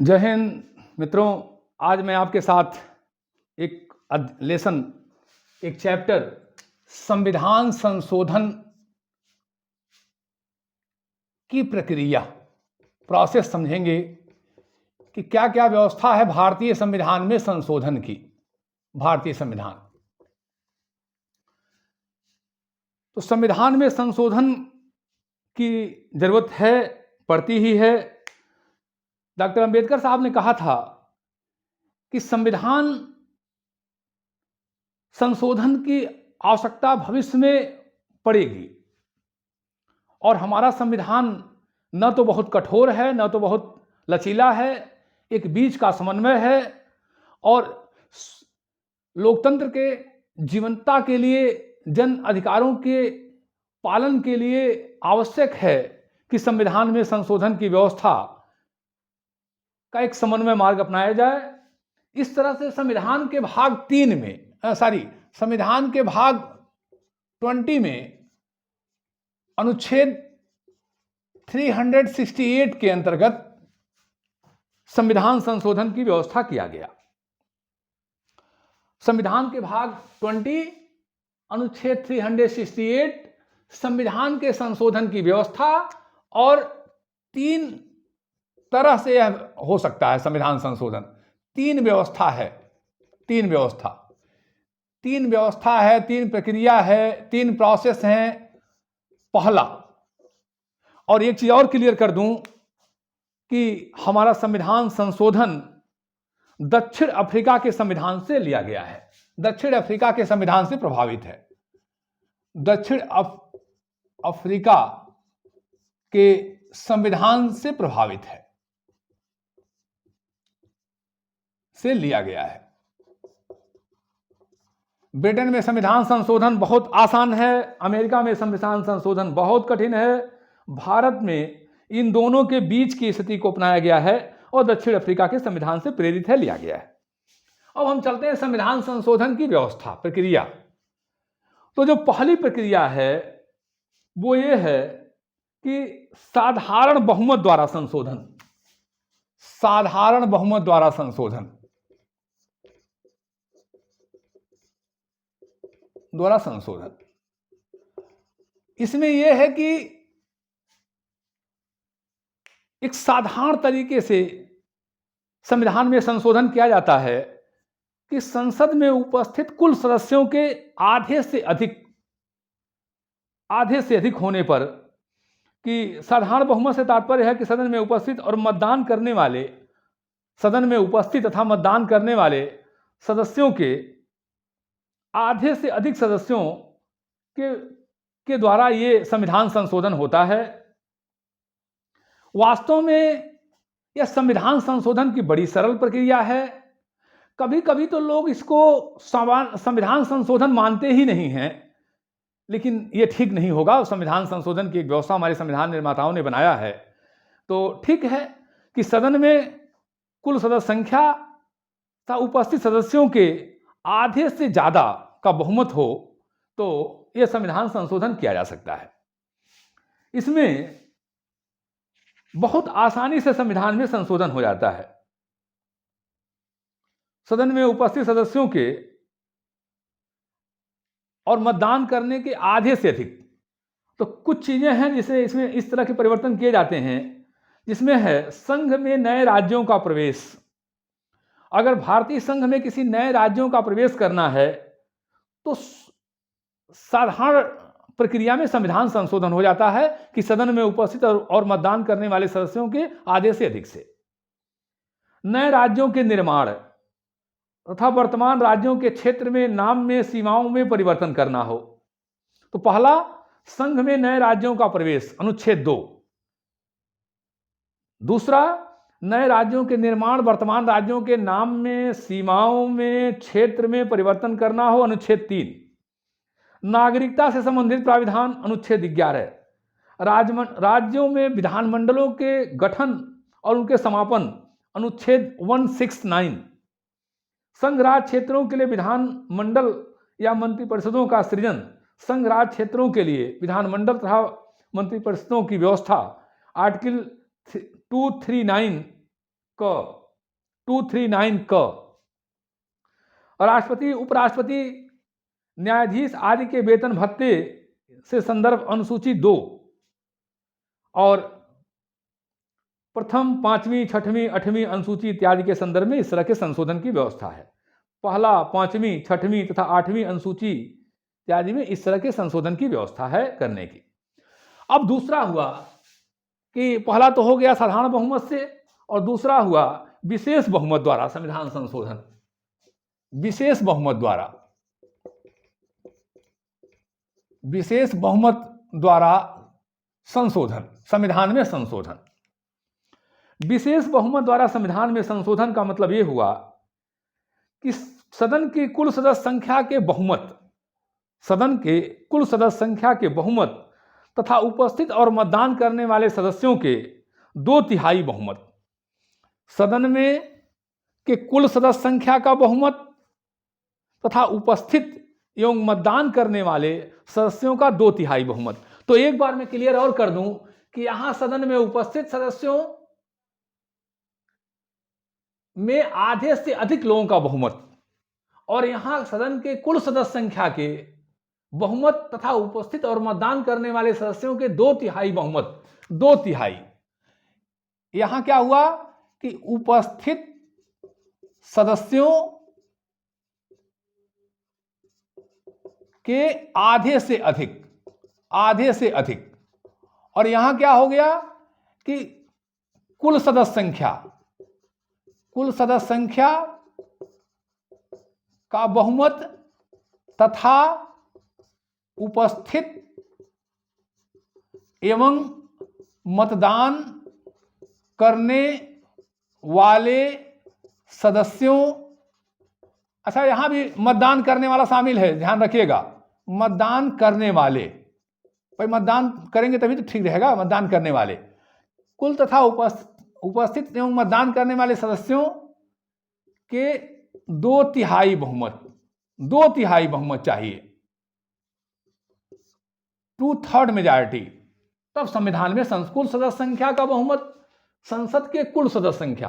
जय हिंद मित्रों। आज मैं आपके साथ एक लेसन, एक चैप्टर संविधान संशोधन की प्रक्रिया, प्रोसेस समझेंगे कि क्या क्या व्यवस्था है भारतीय संविधान में संशोधन की। भारतीय संविधान, तो संविधान में संशोधन की जरूरत है, पड़ती ही है। डॉक्टर अंबेडकर साहब ने कहा था कि संविधान संशोधन की आवश्यकता भविष्य में पड़ेगी और हमारा संविधान न तो बहुत कठोर है, न तो बहुत लचीला है, एक बीच का समन्वय है और लोकतंत्र के जीवंतता के लिए, जन अधिकारों के पालन के लिए आवश्यक है कि संविधान में संशोधन की व्यवस्था का एक समन्वय मार्ग अपनाया जाए। इस तरह से संविधान के भाग 3 में संविधान के भाग 20 में अनुच्छेद 368 के अंतर्गत संविधान संशोधन की व्यवस्था किया गया। संविधान के भाग 20 अनुच्छेद 368 संविधान के संशोधन की व्यवस्था, और 3 तरह से यह हो सकता है संविधान संशोधन। 3 व्यवस्था है, 3 व्यवस्था है, 3 प्रक्रिया है, 3 प्रोसेस हैं। पहला, और एक चीज और क्लियर कर दूं कि हमारा संविधान संशोधन दक्षिण अफ्रीका के संविधान से लिया गया है, दक्षिण अफ्रीका के संविधान से प्रभावित है। दक्षिण अफ्रीका के संविधान से प्रभावित है, से लिया गया है। ब्रिटेन में संविधान संशोधन बहुत आसान है, अमेरिका में संविधान संशोधन बहुत कठिन है। भारत में इन दोनों के बीच की स्थिति को अपनाया गया है और दक्षिण अफ्रीका के संविधान से प्रेरित है, लिया गया है। अब हम चलते हैं संविधान संशोधन की व्यवस्था, प्रक्रिया। तो जो पहली प्रक्रिया है वो ये है कि साधारण बहुमत द्वारा संशोधन। साधारण बहुमत द्वारा संशोधन, इसमें यह है कि एक साधारण तरीके से संविधान में संशोधन किया जाता है कि संसद में उपस्थित कुल सदस्यों के आधे से अधिक होने पर, कि साधारण बहुमत से तात्पर्य है कि सदन में उपस्थित और मतदान करने वाले, सदन में उपस्थित तथा मतदान करने वाले सदस्यों के आधे से अधिक सदस्यों के द्वारा ये संविधान संशोधन होता है। वास्तव में यह संविधान संशोधन की बड़ी सरल प्रक्रिया है। कभी कभी तो लोग इसको संविधान संशोधन मानते ही नहीं हैं, लेकिन यह ठीक नहीं होगा। संविधान संशोधन की एक व्यवस्था हमारे संविधान निर्माताओं ने बनाया है, तो ठीक है कि सदन में कुल सदस्य संख्या तथा उपस्थित सदस्यों के आधे से ज्यादा का बहुमत हो तो यह संविधान संशोधन किया जा सकता है। इसमें बहुत आसानी से संविधान में संशोधन हो जाता है। सदन में उपस्थित सदस्यों के और मतदान करने के आधे से अधिक, तो कुछ चीजें हैं जिसे इसमें इस तरह के परिवर्तन किए जाते हैं, जिसमें है संघ में नए राज्यों का प्रवेश। अगर भारतीय संघ में किसी नए राज्यों का प्रवेश करना है तो साधारण प्रक्रिया में संविधान संशोधन हो जाता है कि सदन में उपस्थित और मतदान करने वाले सदस्यों के आधे से अधिक से नए राज्यों के निर्माण तथा वर्तमान राज्यों के क्षेत्र में नाम में सीमाओं में परिवर्तन करना हो। तो पहला, संघ में नए राज्यों का प्रवेश, अनुच्छेद 2। दूसरा, नए राज्यों के निर्माण, वर्तमान राज्यों के नाम में, सीमाओं में, क्षेत्र में परिवर्तन करना हो, अनुच्छेद 3। नागरिकता से संबंधित प्राविधान, अनुच्छेद 11। राज्यों में विधानमंडलों के गठन और उनके समापन, अनुच्छेद 169। संघ राज्य क्षेत्रों के लिए विधानमंडल या मंत्रिपरिषदों का सृजन, संघ राज्य क्षेत्रों के लिए विधानमंडल तथा मंत्रिपरिषदों की व्यवस्था, आर्टिकल 239 क 239 क। और राष्ट्रपति, उपराष्ट्रपति, न्यायाधीश आदि के वेतन भत्ते से संदर्भ अनुसूची 2 और प्रथम, 5वीं, 6वीं, 8वीं अनुसूची इत्यादि के संदर्भ में इस तरह के संशोधन की व्यवस्था है। पहला, 5वीं, 6वीं तथा 8वीं अनुसूची इत्यादि में इस तरह के संशोधन की व्यवस्था है करने की। अब दूसरा हुआ कि पहला तो हो गया साधारण बहुमत से, और दूसरा हुआ विशेष बहुमत द्वारा संविधान संशोधन। विशेष बहुमत द्वारा, विशेष बहुमत द्वारा संशोधन, संविधान में संशोधन। विशेष बहुमत द्वारा संविधान में संशोधन का मतलब यह हुआ कि सदन की कुल सदस्य संख्या के बहुमत, सदन के कुल सदस्य संख्या के बहुमत तथा उपस्थित और मतदान करने वाले सदस्यों के 2/3 बहुमत, सदन में के कुल सदस्य संख्या का बहुमत तथा उपस्थित एवं मतदान करने वाले सदस्यों का 2/3 बहुमत। तो एक बार मैं क्लियर और कर दूं कि यहां सदन में उपस्थित सदस्यों में आधे से अधिक लोगों का बहुमत, और यहां सदन के कुल सदस्य संख्या के बहुमत तथा उपस्थित और मतदान करने वाले सदस्यों के 2/3 बहुमत, 2/3। यहां क्या हुआ कि उपस्थित सदस्यों के आधे से अधिक, आधे से अधिक, और यहां क्या हो गया कि कुल सदस्य संख्या, कुल सदस्य संख्या का बहुमत तथा उपस्थित एवं मतदान करने वाले सदस्यों, अच्छा यहां भी मतदान करने वाला शामिल है, ध्यान रखिएगा, मतदान करने वाले, भाई मतदान करेंगे तभी तो ठीक रहेगा, मतदान करने वाले, कुल तथा उपस्थित एवं मतदान करने वाले सदस्यों के 2/3 बहुमत, 2/3 बहुमत चाहिए, 2/3 मेजॉरिटी। तब संविधान में कुल सदस्य संख्या का बहुमत, संसद के कुल सदस्य संख्या,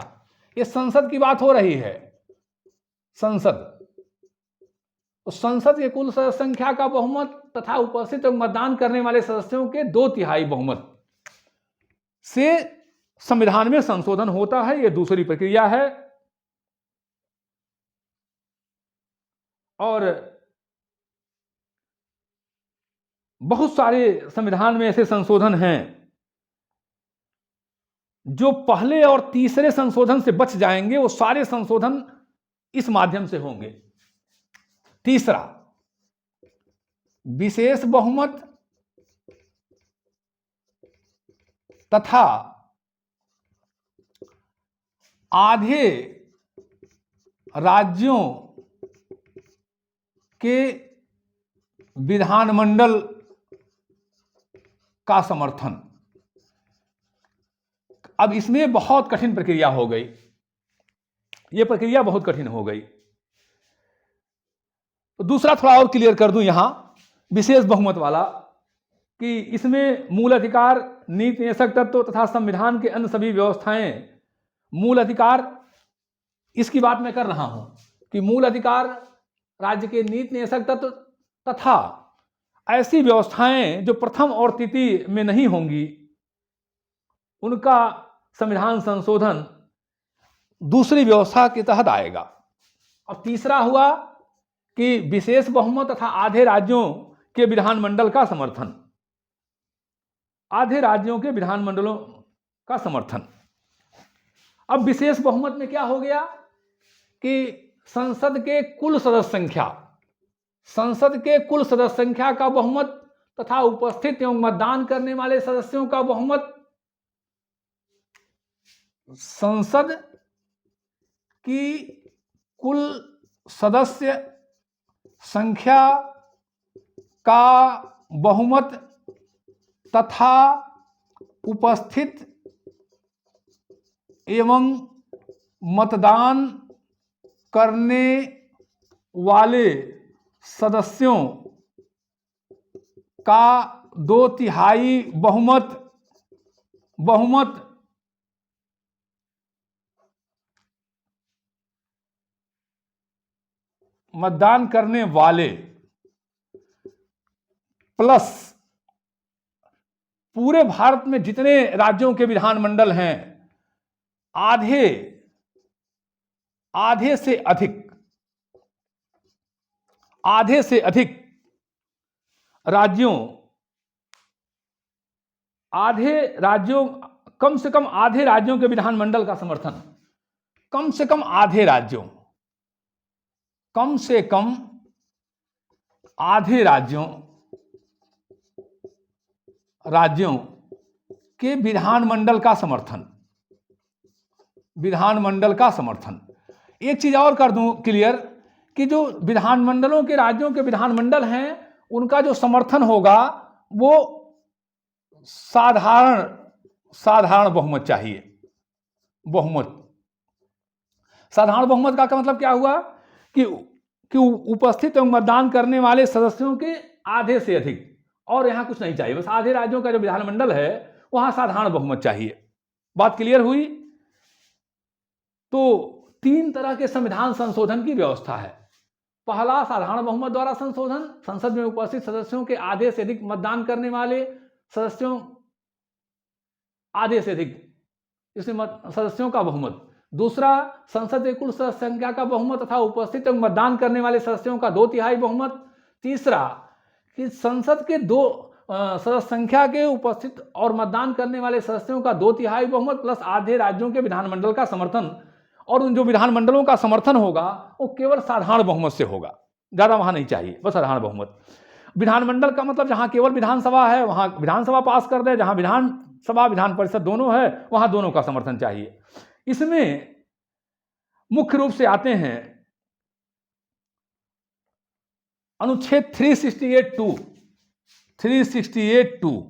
ये संसद की बात हो रही है, संसद, तो संसद के कुल सदस्य संख्या का बहुमत तथा उपस्थित एवं मतदान करने वाले सदस्यों के 2/3 बहुमत से संविधान में संशोधन होता है। यह दूसरी प्रक्रिया है। और बहुत सारे संविधान में ऐसे संशोधन हैं जो पहले और तीसरे संशोधन से बच जाएंगे, वो सारे संशोधन इस माध्यम से होंगे। तीसरा, विशेष बहुमत तथा आधे राज्यों के विधानमंडल का समर्थन। अब इसमें बहुत कठिन प्रक्रिया हो गई, यह प्रक्रिया बहुत कठिन हो गई। तो दूसरा थोड़ा और क्लियर कर दूं यहां, विशेष बहुमत वाला, कि इसमें मूल अधिकार, नीति नियंत्रण तत्व तथा संविधान के अन्य सभी व्यवस्थाएं, मूल अधिकार, इसकी बात मैं कर रहा हूं कि मूल अधिकार, राज्य के नीति नियंत्रण तत्व तथा ऐसी व्यवस्थाएं जो प्रथम और तृतीय में नहीं होंगी, उनका संविधान संशोधन दूसरी व्यवस्था के तहत आएगा। अब तीसरा हुआ कि विशेष बहुमत तथा आधे राज्यों के विधानमंडल का समर्थन, आधे राज्यों के विधानमंडलों का समर्थन। अब विशेष बहुमत में क्या हो गया कि संसद के कुल सदस्य संख्या, संसद के कुल सदस्य संख्या का बहुमत तथा उपस्थित एवं मतदान करने वाले सदस्यों का बहुमत, संसद की कुल सदस्य संख्या का बहुमत तथा उपस्थित एवं मतदान करने वाले सदस्यों का 2/3 बहुमत मतदान करने वाले प्लस पूरे भारत में जितने राज्यों के विधानमंडल हैं, आधे से अधिक राज्यों कम से कम आधे राज्यों के विधानमंडल का समर्थन, कम से कम आधे राज्यों के विधानमंडल का समर्थन। एक चीज और कर दूं क्लियर कि जो विधानमंडलों के राज्यों के विधानमंडल हैं, उनका जो समर्थन होगा वो साधारण बहुमत चाहिए। साधारण बहुमत का मतलब क्या हुआ कि उपस्थित एवं मतदान करने वाले सदस्यों के आधे से अधिक, और यहां कुछ नहीं चाहिए, बस आधे राज्यों का जो विधानमंडल है वहां साधारण बहुमत चाहिए। बात क्लियर हुई? तो 3 तरह के संविधान संशोधन की व्यवस्था है। पहला, साधारण बहुमत द्वारा संशोधन, संसद में उपस्थित सदस्यों के आधे से अधिक मतदान करने वाले सदस्यों, आधे से अधिक इसमें सदस्यों का बहुमत। दूसरा, संसद के कुल सदस्य संख्या का बहुमत तथा उपस्थित एवं मतदान करने वाले सदस्यों का 2/3 बहुमत। तीसरा, कि संसद के 2 सदस्य संख्या के उपस्थित और मतदान करने वाले सदस्यों का 2/3 बहुमत प्लस आधे राज्यों के विधानमंडल का समर्थन, और उन जो विधानमंडलों का समर्थन होगा वो केवल साधारण बहुमत से होगा, ज्यादा वहां नहीं चाहिए, बस साधारण बहुमत। विधानमंडल का मतलब जहां केवल विधानसभा है वहां विधानसभा पास कर दे, जहां विधानसभा विधान परिषद दोनों है वहां दोनों का समर्थन चाहिए। इसमें मुख्य रूप से आते हैं अनुच्छेद 368(2),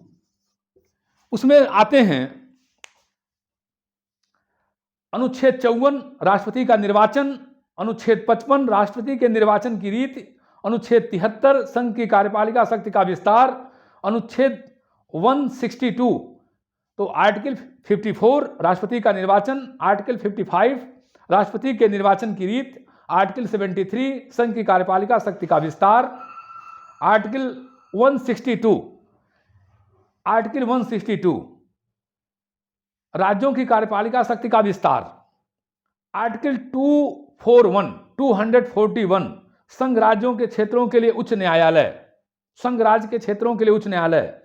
उसमें आते हैं अनुच्छेद 54 राष्ट्रपति का निर्वाचन, अनुच्छेद 55 राष्ट्रपति के निर्वाचन की रीति, अनुच्छेद 73 संघ की कार्यपालिका शक्ति का विस्तार, अनुच्छेद 162 तो आर्टिकल 54 राष्ट्रपति का निर्वाचन, आर्टिकल 55 राष्ट्रपति के निर्वाचन की रीत, आर्टिकल 73 संघ की कार्यपालिका शक्ति का विस्तार, आर्टिकल 162 राज्यों की कार्यपालिका शक्ति का विस्तार, आर्टिकल 241 संघ राज्यों के क्षेत्रों के लिए उच्च न्यायालय, संघ राज्य के क्षेत्रों के लिए उच्च न्यायालय,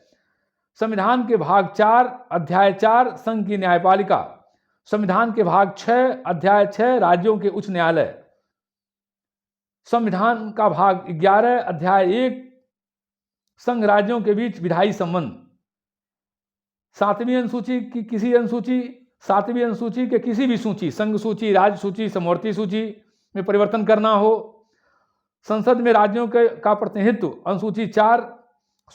संविधान के भाग 4 अध्याय 4 संघ की न्यायपालिका, संविधान के भाग 6 अध्याय 6 राज्यों के उच्च न्यायालय, संविधान का भाग 11 अध्याय 1 संघ राज्यों के बीच विधायी संबंध, 7वीं अनुसूची की किसी अनुसूची, 7वीं अनुसूची के किसी भी सूची, संघ सूची, राज्य सूची, समवर्ती सूची में परिवर्तन करना हो, संसद में राज्यों का प्रतिनिधित्व, अनुसूची 4,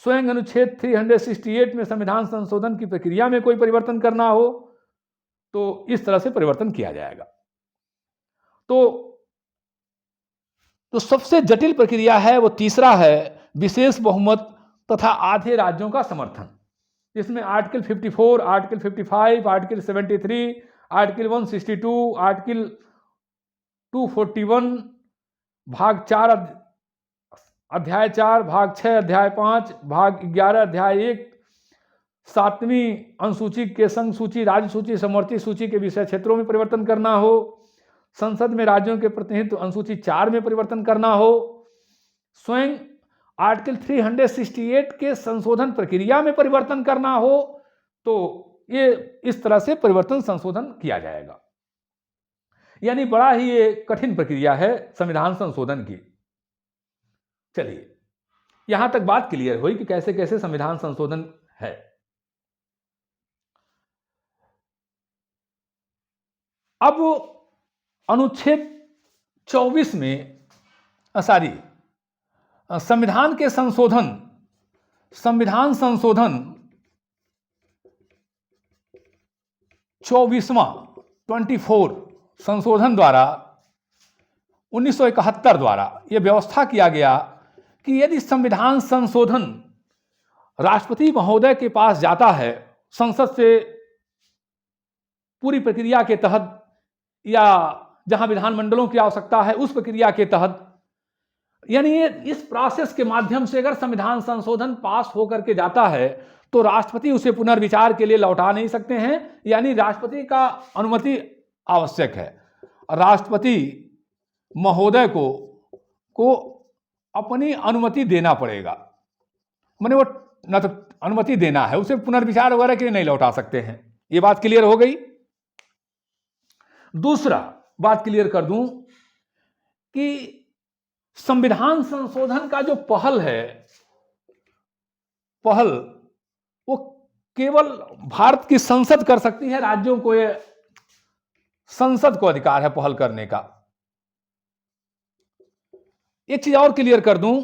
स्वयं अनुच्छेद 368 में संविधान संशोधन की प्रक्रिया में कोई परिवर्तन करना हो तो इस तरह से परिवर्तन किया जाएगा। तो सबसे जटिल प्रक्रिया है वो तीसरा है, विशेष बहुमत तथा आधे राज्यों का समर्थन, जिसमें article 54, article 55, article 73, article 162, article 241, भाग 4 अध्याय 4, भाग 6 अध्याय 5, भाग 11 अध्याय 1, 7वीं अनुसूची के संघ सूची, राज्य सूची, समवर्ती सूची के विषय क्षेत्रों में परिवर्तन करना हो, संसद में राज्यों के प्रतिनिधित्व अनुसूची 4 में परिवर्तन करना हो, स्वयं आर्टिकल 368 के संशोधन प्रक्रिया में परिवर्तन करना हो, तो ये इस तरह से परिवर्तन संशोधन किया जाएगा। यानी बड़ा ही ये कठिन प्रक्रिया है संविधान संशोधन की। चलिए, यहां तक बात क्लियर हुई कि कैसे कैसे संविधान संशोधन है। अब अनुच्छेद 24 में संविधान के संशोधन, संविधान संशोधन 24वां संशोधन द्वारा 1971 द्वारा यह व्यवस्था किया गया कि यदि संविधान संशोधन राष्ट्रपति महोदय के पास जाता है संसद से पूरी प्रक्रिया के तहत या जहां विधानमंडलों की आवश्यकता है उस प्रक्रिया के तहत, यानी ये इस प्रोसेस के माध्यम से अगर संविधान संशोधन पास होकर के जाता है तो राष्ट्रपति उसे पुनर्विचार के लिए लौटा नहीं सकते हैं, यानी राष्ट्रपति का अनुमति आवश्यक है। राष्ट्रपति महोदय को अपनी अनुमति देना पड़ेगा, माने वो ना तो अनुमति देना है, उसे पुनर्विचार वगैरह के लिए नहीं लौटा सकते हैं। ये बात क्लियर हो गई। दूसरा बात क्लियर कर दूं कि संविधान संशोधन का जो पहल वो केवल भारत की संसद कर सकती है, राज्यों को ये संसद को अधिकार है पहल करने का। एक चीज और क्लियर कर दूं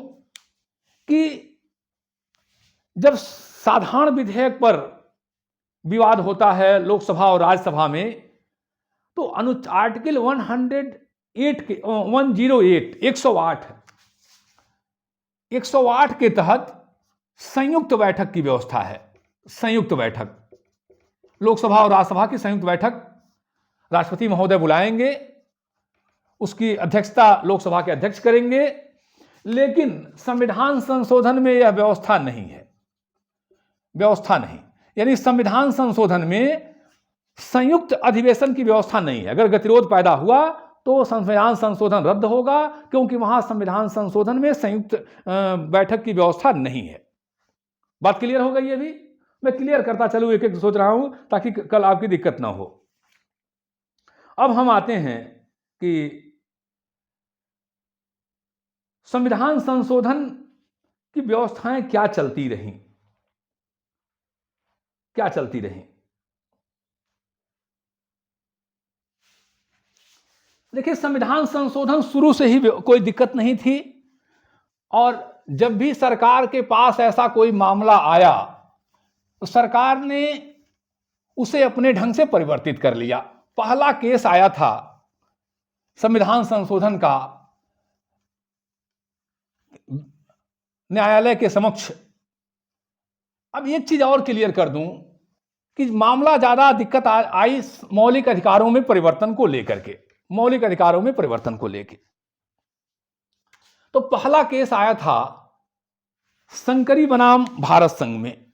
कि जब साधारण विधेयक पर विवाद होता है लोकसभा और राज्यसभा में, तो आर्टिकल 108 के तहत संयुक्त बैठक की व्यवस्था है। संयुक्त बैठक, लोकसभा और राज्यसभा की संयुक्त बैठक राष्ट्रपति महोदय बुलाएंगे, उसकी अध्यक्षता लोकसभा के अध्यक्ष करेंगे, लेकिन संविधान संशोधन में यह व्यवस्था नहीं है। व्यवस्था नहीं, यानी संविधान संशोधन में संयुक्त अधिवेशन की व्यवस्था नहीं है। अगर गतिरोध पैदा हुआ तो संविधान संशोधन रद्द होगा, क्योंकि वहां संविधान संशोधन में संयुक्त बैठक की व्यवस्था नहीं है। बात क्लियर हो गई? अभी मैं क्लियर करता चलूं, एक एक सोच रहा हूं ताकि कल आपकी दिक्कत ना हो। अब हम आते हैं कि संविधान संशोधन की व्यवस्थाएं क्या चलती रहीं। देखिए, संविधान संशोधन शुरू से ही कोई दिक्कत नहीं थी, और जब भी सरकार के पास ऐसा कोई मामला आया तो सरकार ने उसे अपने ढंग से परिवर्तित कर लिया। पहला केस आया था संविधान संशोधन का न्यायालय के समक्ष। अब एक चीज और क्लियर कर दूं कि मामला ज्यादा दिक्कत आई मौलिक अधिकारों में परिवर्तन को लेकर के। मौलिक अधिकारों में परिवर्तन को लेकर तो पहला केस आया था संकरी बनाम भारत संघ में।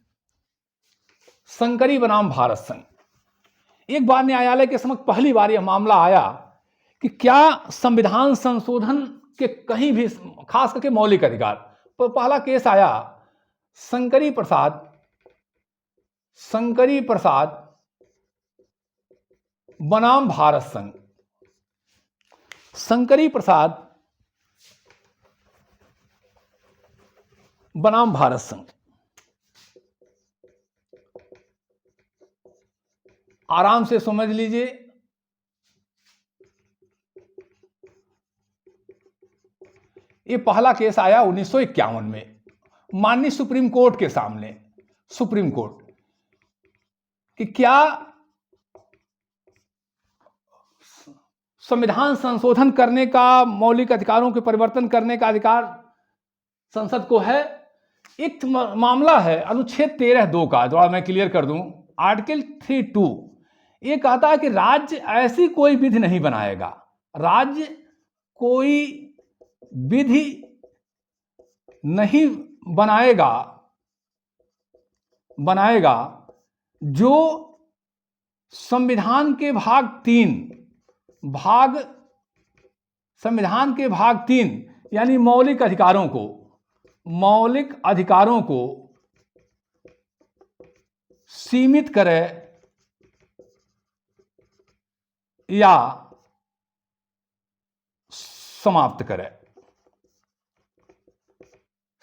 संकरी बनाम भारत संघ, एक बार न्यायालय के समक्ष पहली बार यह मामला आया कि क्या संविधान संशोधन के कहीं भी, खास करके मौलिक अधिकार, तो पहला केस आया संकरी प्रसाद बनाम भारत संघ। संकरी प्रसाद बनाम भारत संघ। आराम से समझ लीजिए, ये पहला केस आया 1951 में माननीय सुप्रीम कोर्ट के सामने। सुप्रीम कोर्ट कि क्या संविधान संशोधन करने का, मौलिक अधिकारों के परिवर्तन करने का अधिकार संसद को है। एक मामला है अनुच्छेद 13(2) का, जो मैं क्लियर कर दूं, आर्टिकल 3(2). ये कहता है कि राज्य ऐसी कोई विधि नहीं बनाएगा, राज्य कोई विधि नहीं बनाएगा जो संविधान के भाग 3 यानी मौलिक अधिकारों को सीमित करे या समाप्त करे।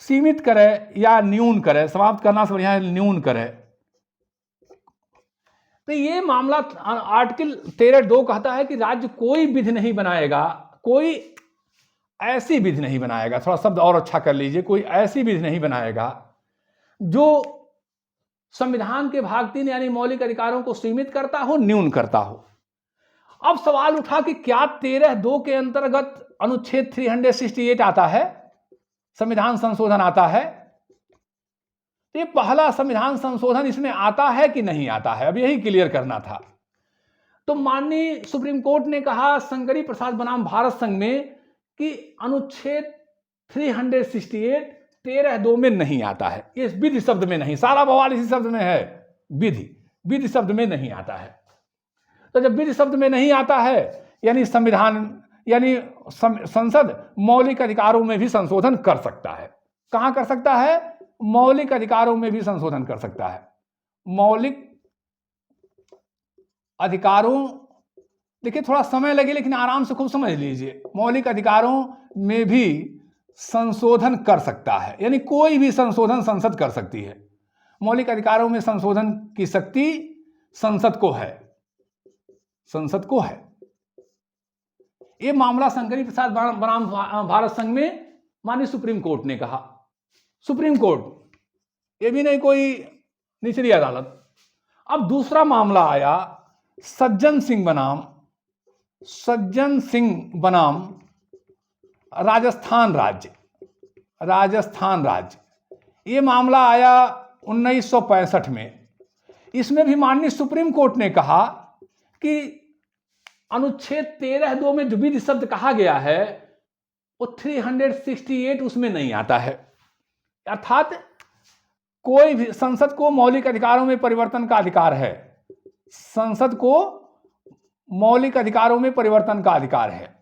सीमित करे या न्यून करे, समाप्त करना से बढ़िया है न्यून करे। तो ये मामला आर्टिकल 13(2) कहता है कि राज्य कोई विधि नहीं बनाएगा, कोई ऐसी विधि नहीं बनाएगा, थोड़ा शब्द और अच्छा कर लीजिए, कोई ऐसी विधि नहीं बनाएगा जो संविधान के भाग 3 यानी मौलिक अधिकारों को सीमित करता हो, न्यून करता हो। अब सवाल उठा कि क्या 13(2) के अंतर्गत अनुच्छेद 368 आता है, संविधान संशोधन आता है? ये पहला संविधान संशोधन इसमें आता है कि नहीं आता है, अब यही क्लियर करना था। तो माननीय सुप्रीम कोर्ट ने कहा संकरी प्रसाद बनाम भारत संघ में कि अनुच्छेद 368 13(2) में नहीं आता है। ये विधि शब्द में नहीं, सारा बवाल इसी शब्द में है, विधि। विधि शब्द में नहीं आता है। तो जब विधि शब्द में नहीं आता है, यानी संविधान, यानी संसद मौलिक अधिकारों में भी संशोधन कर सकता है। कहां कर सकता है? मौलिक अधिकारों में भी संशोधन कर सकता है। मौलिक अधिकारों, देखिए थोड़ा समय लगे लेकिन आराम से खूब समझ लीजिए। मौलिक अधिकारों में भी संशोधन कर सकता है, यानी कोई भी संशोधन संसद कर सकती है। मौलिक अधिकारों में संशोधन की शक्ति संसद को है, संसद को है। यह मामला शंकरी प्रसाद बनाम भारत संघ में माननीय सुप्रीम कोर्ट ने कहा। सुप्रीम कोर्ट, ये भी नहीं कोई निचली अदालत। अब दूसरा मामला आया सज्जन सिंह बनाम राजस्थान राज्य। ये मामला आया 1965 में। इसमें भी माननीय सुप्रीम कोर्ट ने कहा कि अनुच्छेद 13(2) में जो विधि शब्द कहा गया है वो 368 उसमें नहीं आता है। अर्थात कोई भी, संसद को मौलिक अधिकारों में परिवर्तन का अधिकार है। संसद को मौलिक अधिकारों में परिवर्तन का अधिकार है,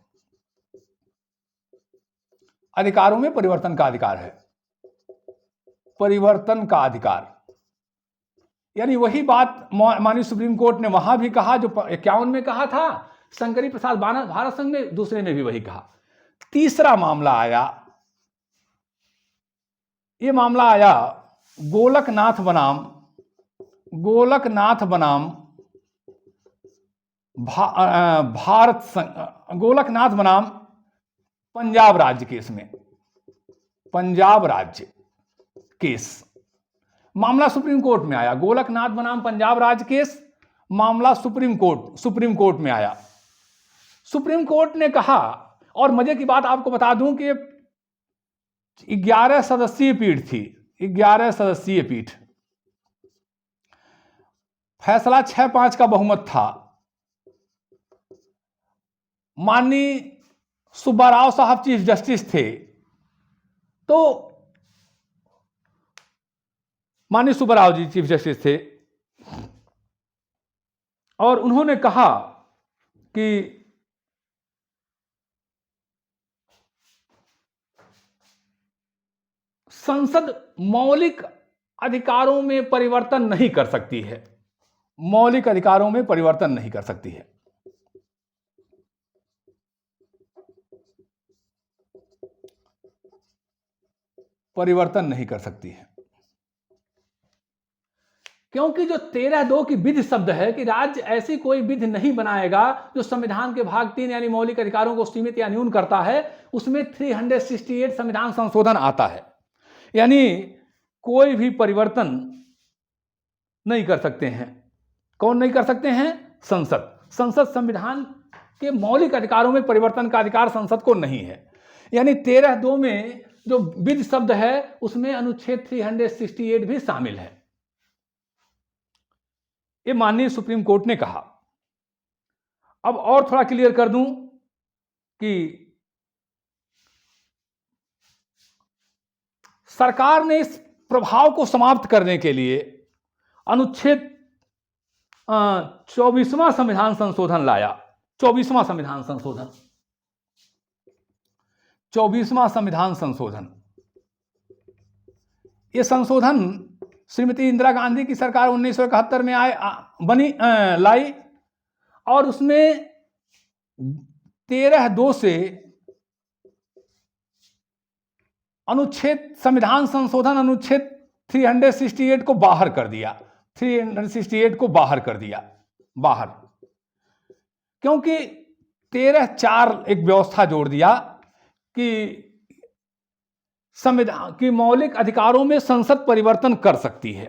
अधिकारों में परिवर्तन का अधिकार है। परिवर्तन का अधिकार, यानी वही बात माननीय सुप्रीम कोर्ट ने वहां भी कहा जो 51 में कहा था, शंकरी प्रसाद भारत संघ में दूसरे में भी वही कहा। तीसरा मामला आया, यह मामला आया गोलकनाथ बनाम गोलकनाथ बनाम पंजाब राज्य केस में। पंजाब राज्य केस मामला सुप्रीम कोर्ट में आया। गोलकनाथ बनाम पंजाब राज्य केस मामला सुप्रीम कोर्ट में आया। सुप्रीम कोर्ट ने कहा, और मजे की बात आपको बता दूं कि 11 सदस्यीय पीठ थी, 11 सदस्यीय पीठ। फैसला 6-5 का बहुमत था। माननीय सुब्बाराव साहब चीफ जस्टिस थे, तो माननीय सुब्बाराव जी चीफ जस्टिस थे, और उन्होंने कहा कि संसद मौलिक अधिकारों में परिवर्तन नहीं कर सकती है। मौलिक अधिकारों में परिवर्तन नहीं कर सकती है। परिवर्तन नहीं कर सकती है, क्योंकि जो 13(2) की विधि शब्द है कि राज्य ऐसी कोई विधि नहीं बनाएगा जो संविधान के भाग 3 यानी मौलिक अधिकारों को सीमित या न्यून करता है, उसमें 368 संविधान संशोधन आता है। यानी कोई भी परिवर्तन नहीं कर सकते हैं। कौन नहीं कर सकते हैं? संसद संविधान के मौलिक अधिकारों में परिवर्तन का अधिकार संसद को नहीं है। यानी 13(2) में जो विधि शब्द है उसमें अनुच्छेद 368 भी शामिल है। ये माननीय सुप्रीम कोर्ट ने कहा। अब और थोड़ा क्लियर कर दूं कि सरकार ने इस प्रभाव को समाप्त करने के लिए अनुच्छेद 24वां संविधान संशोधन लाया। 24वां संविधान संशोधन, 24वां संविधान संशोधन। यह संशोधन श्रीमती इंदिरा गांधी की सरकार 1971 में लाई, और उसमें 13(2) से संविधान संशोधन अनुच्छेद 368 को बाहर कर दिया। 368 को बाहर कर दिया, बाहर, क्योंकि 13(4) एक व्यवस्था जोड़ दिया कि संविधान की मौलिक अधिकारों में संसद परिवर्तन कर सकती है,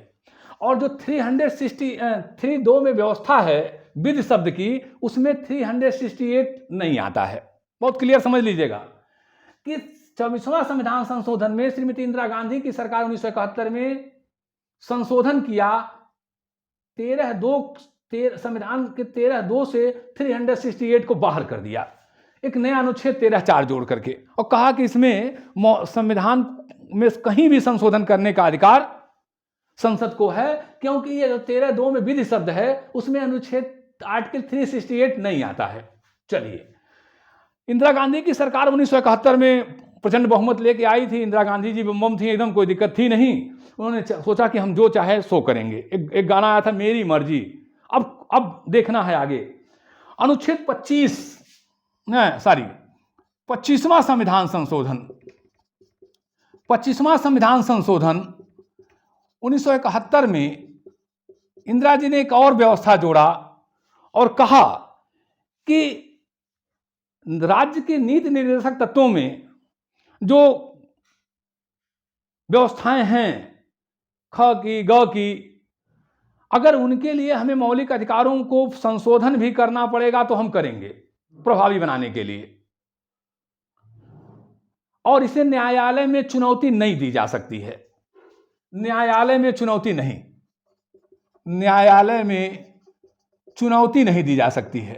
और जो 362 में व्यवस्था है विधि शब्द की, उसमें 368 नहीं आता है। बहुत क्लियर समझ लीजिएगा कि 24वां संविधान संशोधन में श्रीमती इंदिरा गांधी की सरकार 1971 में संशोधन किया। 13(2) संविधान के 13(2) से 368 को बाहर कर दिया। एक नया अनुच्छेद 13(4) जोड़ करके, और कहा कि इसमें संविधान में कहीं भी संशोधन करने का अधिकार संसद को है, क्योंकि ये जो 13(2) में विधि शब्द है उसमें अनुच्छेद आर्टिकल 368 नहीं आता है। चलिए, इंदिरा गांधी की सरकार 1971 में प्रचंड बहुमत लेके आई थी। इंदिरा गांधी जी बम थी, एकदम कोई दिक्कत थी नहीं। उन्होंने सोचा कि हम जो चाहे सो करेंगे। एक गाना आया था, मेरी मर्जी। अब देखना है आगे। अनुच्छेद 25वां संविधान संशोधन, 25वां संविधान संशोधन 1971 में इंदिरा जी ने एक और व्यवस्था जोड़ा और कहा कि राज्य के नीति निर्देशक तत्वों में जो व्यवस्थाएं हैं, ख की, ग की, अगर उनके लिए हमें मौलिक अधिकारों को संशोधन भी करना पड़ेगा तो हम करेंगे, प्रभावी बनाने के लिए। और इसे न्यायालय में चुनौती नहीं दी जा सकती है। न्यायालय में चुनौती नहीं, न्यायालय में चुनौती नहीं दी जा सकती है,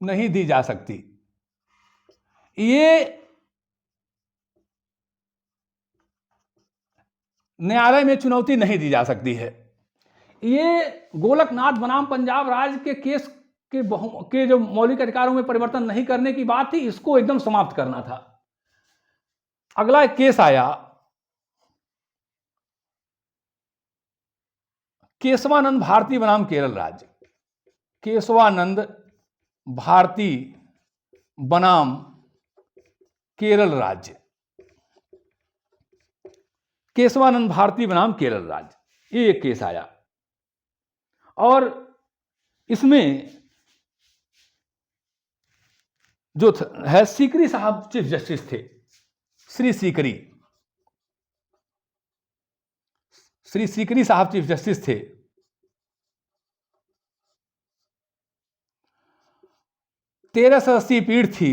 नहीं दी जा सकती। ये न्यायालय में चुनौती नहीं दी जा सकती है। ये गोलकनाथ बनाम पंजाब राज्य के केस के जो मौलिक अधिकारों में परिवर्तन नहीं करने की बात थी, इसको एकदम समाप्त करना था। अगला एक केस आया, केशवानंद भारती बनाम केरल राज्य। केशवानंद भारती बनाम केरल राज्य, केशवानंद भारती बनाम केरल राज्य, ये एक केस आया। और इसमें जो है सीकरी साहब चीफ जस्टिस थे, श्री सीकरी साहब चीफ जस्टिस थे। 13 सदस्यीय पीठ थी